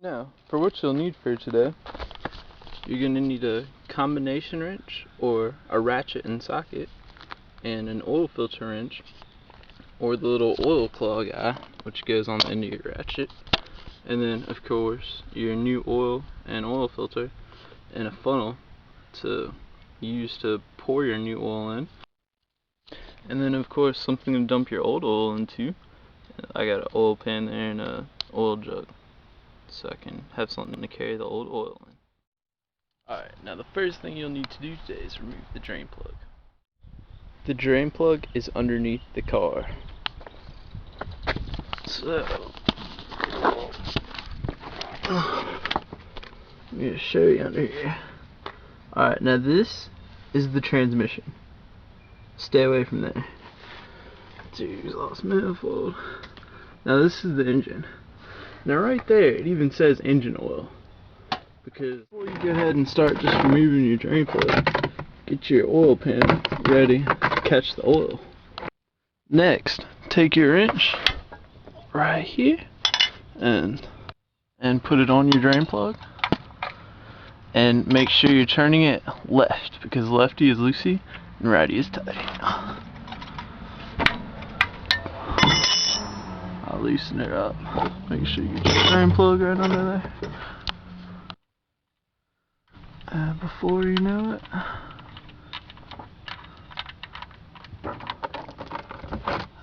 Now, for what you'll need for today, you're going to need a combination wrench or a ratchet and socket, and an oil filter wrench or the little oil claw guy, which goes on the end of your ratchet, and then of course your new oil and oil filter and a funnel to use to pour your new oil in, and then of course something to dump your old oil into. I got an oil pan there and a oil jug, so I can have something to carry the old oil in. Alright, now the first thing you'll need to do today is remove the drain plug. The drain plug is underneath the car. So, let me just show you under here. Alright, now this is the transmission. Stay away from there. Dude, lost manifold. Now this is the engine. Now right there, it even says engine oil. Because before you go ahead and start just removing your drain plug, get your oil pan ready to catch the oil. Next, take your wrench right here and put it on your drain plug. And make sure you're turning it left, because lefty is loosey and righty is tighty. I'll loosen it up. Make sure you get your drain plug right under there. Before you know it,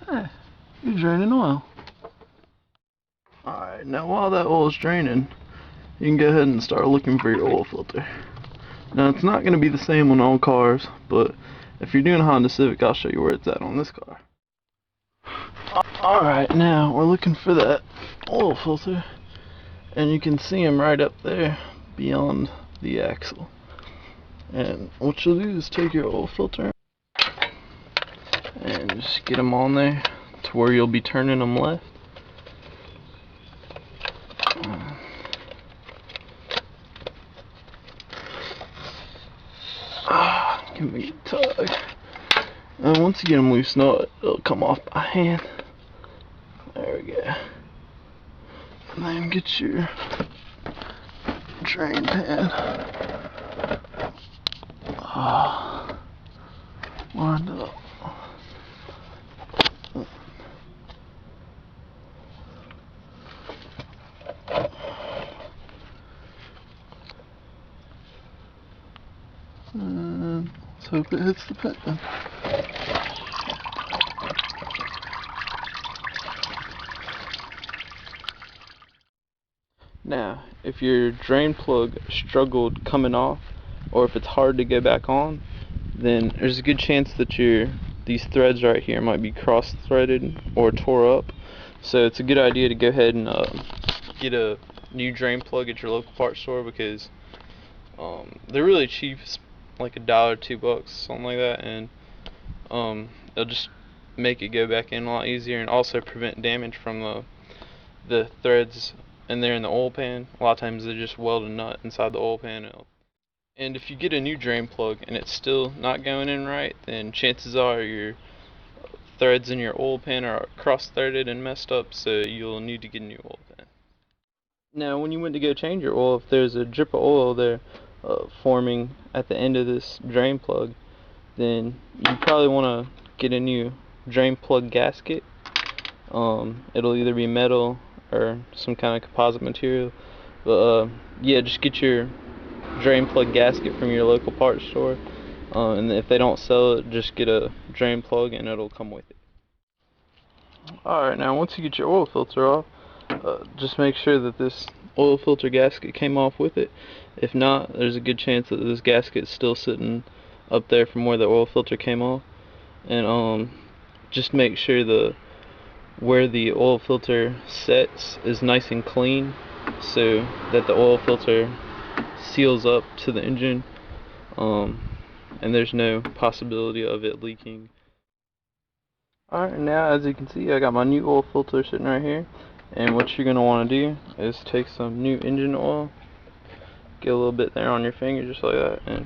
hey, you're draining oil. Alright, now while that oil is draining, you can go ahead and start looking for your oil filter. Now it's not going to be the same on all cars, but if you're doing a Honda Civic, I'll show you where it's at on this car. Alright, now we're looking for that oil filter, and you can see them right up there beyond the axle. And what you'll do is take your oil filter and just get them on there to where you'll be turning them left. Give me a tug. And once you get them loosened up, it'll come off by hand. There we go. And then get your drain pan. Lined up. And let's hope it hits the pan. Now, if your drain plug struggled coming off, or if it's hard to get back on, then there's a good chance that these threads right here might be cross-threaded or tore up. So it's a good idea to go ahead and get a new drain plug at your local parts store, because they're really cheap. It's like $1, $2, something like that, and it'll just make it go back in a lot easier, and also prevent damage from the threads in there in the oil pan. A lot of times they just weld a nut inside the oil pan. And if you get a new drain plug and it's still not going in right, then chances are your threads in your oil pan are cross-threaded and messed up, so you'll need to get a new oil pan. Now, when you went to go change your oil, if there's a drip of oil there forming at the end of this drain plug, then you probably want to get a new drain plug gasket. It'll either be metal or some kind of composite material, but yeah, just get your drain plug gasket from your local parts store, and if they don't sell it, just get a drain plug and it'll come with it. Alright, now once you get your oil filter off, just make sure that this oil filter gasket came off with it. If not, there's a good chance that this gasket's still sitting up there from where the oil filter came off. And just make sure where the oil filter sets is nice and clean, so that the oil filter seals up to the engine, and there's no possibility of it leaking. Alright, now as you can see, I got my new oil filter sitting right here, and what you're going to want to do is take some new engine oil, get a little bit there on your finger just like that, and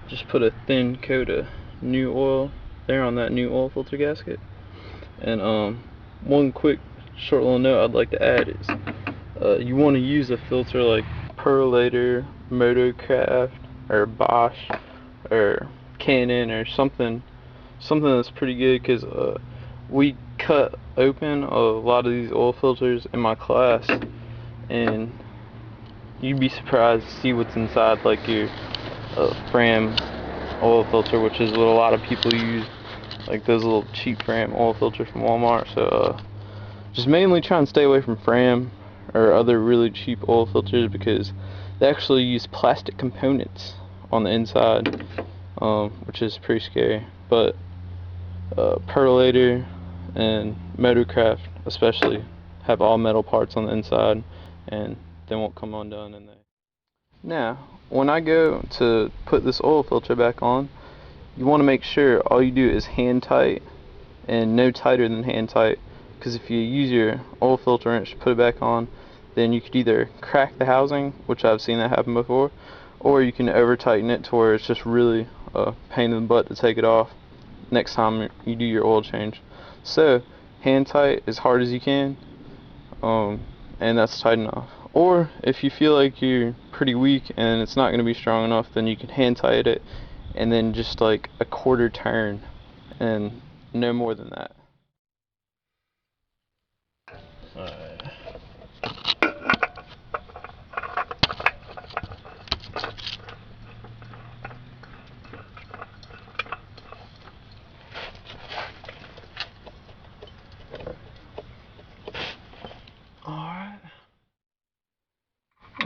just put a thin coat of new oil there on that new oil filter gasket. And one quick short little note I'd like to add is you want to use a filter like Perlator, Motocraft, or Bosch, or Canon, or something that's pretty good, because we cut open a lot of these oil filters in my class, and you'd be surprised to see what's inside, like your Fram oil filter, which is what a lot of people use, like those little cheap Fram oil filters from Walmart. So just mainly try and stay away from Fram or other really cheap oil filters, because they actually use plastic components on the inside, which is pretty scary. But Perlator and Motorcraft especially have all metal parts on the inside, and they won't come undone in there. Now, when I go to put this oil filter back on, you want to make sure all you do is hand tight, and no tighter than hand tight, because if you use your oil filter wrench to put it back on, then you could either crack the housing, which I've seen that happen before, or you can over tighten it to where it's just really a pain in the butt to take it off next time you do your oil change. So hand tight as hard as you can, and that's tight enough. Or if you feel like you're pretty weak and it's not going to be strong enough, then you can hand tight it, and then just like a quarter turn, and no more than that.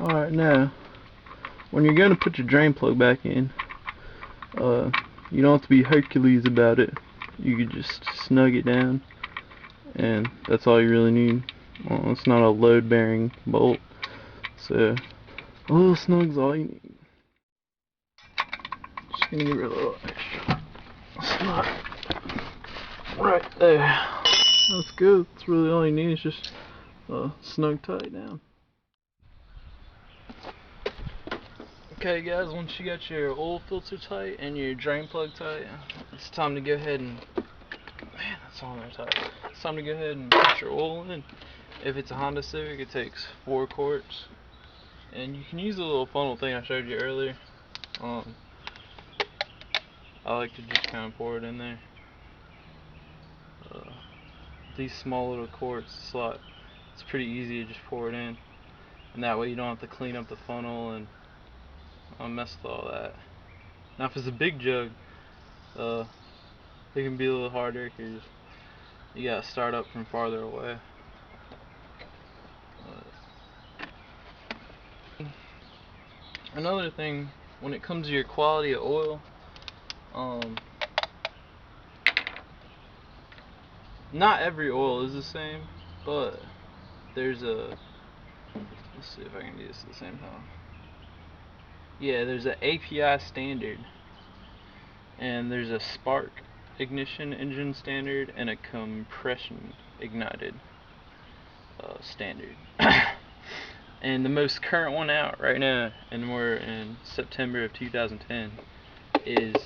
Alright, now, when you're going to put your drain plug back in, you don't have to be Hercules about it. You could just snug it down, and that's all you really need. Well, it's not a load-bearing bolt, so a little snug's all you need. Just gonna give it a little extra snug right there. That's good. That's really all you need, is just snug tight down. Okay guys, once you got your oil filter tight and your drain plug tight, it's time to go ahead and, man, that's on there tight. It's time to go ahead and put your oil in. If it's a Honda Civic, it takes 4 quarts, and you can use the little funnel thing I showed you earlier. I like to just kind of pour it in there. These small little quarts, it's pretty easy to just pour it in, and that way you don't have to clean up the funnel and mess with all that. Now if it's a big jug, it can be a little harder, because you gotta start up from farther away. Another thing, when it comes to your quality of oil, not every oil is the same, but there's a, let's see if I can do this at the same time. Yeah, there's an API standard, and there's a spark ignition engine standard, and a compression ignited standard. And the most current one out right now, and we're in September of 2010, is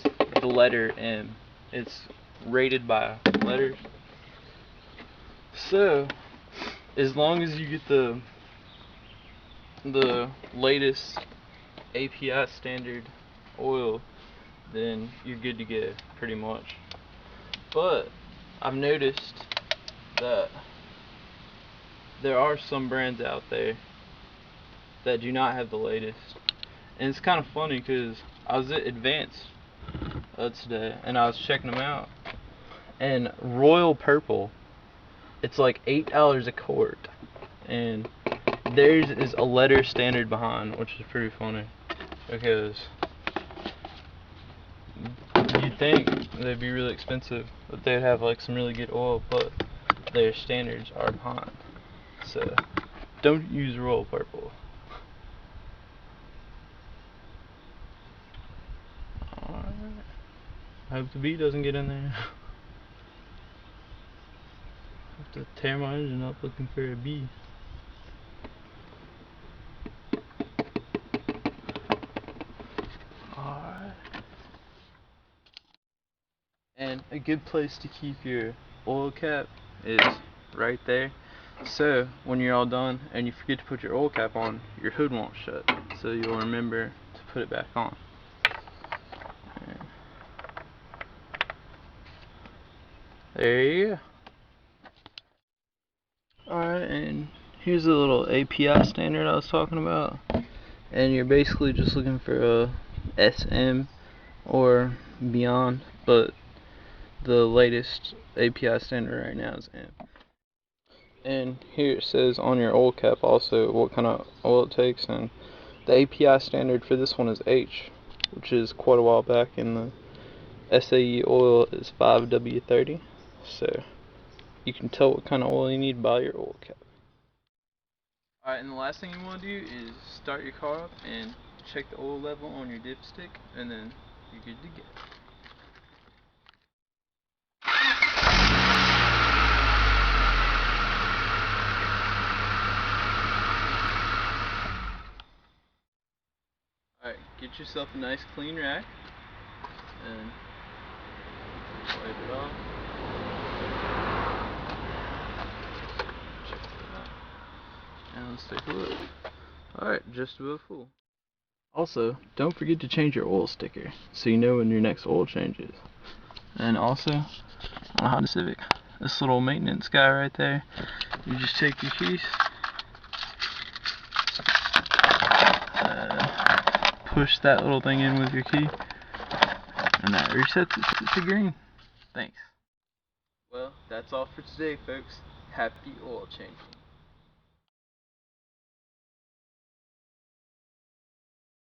the letter M. It's rated by letters. So as long as you get the latest API standard oil, then you're good to go, pretty much. But I've noticed that there are some brands out there that do not have the latest, and it's kind of funny, because I was at Advance today and I was checking them out, and Royal Purple, it's like $8 a quart, and theirs is a letter standard behind, which is pretty funny, because you'd think they'd be really expensive, but they'd have like some really good oil, but their standards are behind. So don't use Royal Purple. Alright, I hope the bee doesn't get in there. I have to tear my engine up looking for a bee. Alright. And a good place to keep your oil cap is right there. So when you're all done and you forget to put your oil cap on, your hood won't shut. So you'll remember to put it back on. There you go. Alright, and here's the little API standard I was talking about. And you're basically just looking for a SM or beyond, but the latest API standard right now is M. And here it says on your oil cap also what kind of oil it takes, and the API standard for this one is H, which is quite a while back, and the SAE oil is 5W30, so you can tell what kind of oil you need by your oil cap. Alright, and the last thing you want to do is start your car up and check the oil level on your dipstick, and then you're good to go. Alright, get yourself a nice clean rack and wipe it off. Check that out. And let's take a look. Alright, just about full. Also, don't forget to change your oil sticker so you know when your next oil change is. And also, on a Honda Civic, this little maintenance guy right there, you just take your keys, push that little thing in with your key, and that resets it to green. Thanks. Well, that's all for today, folks. Happy oil changing.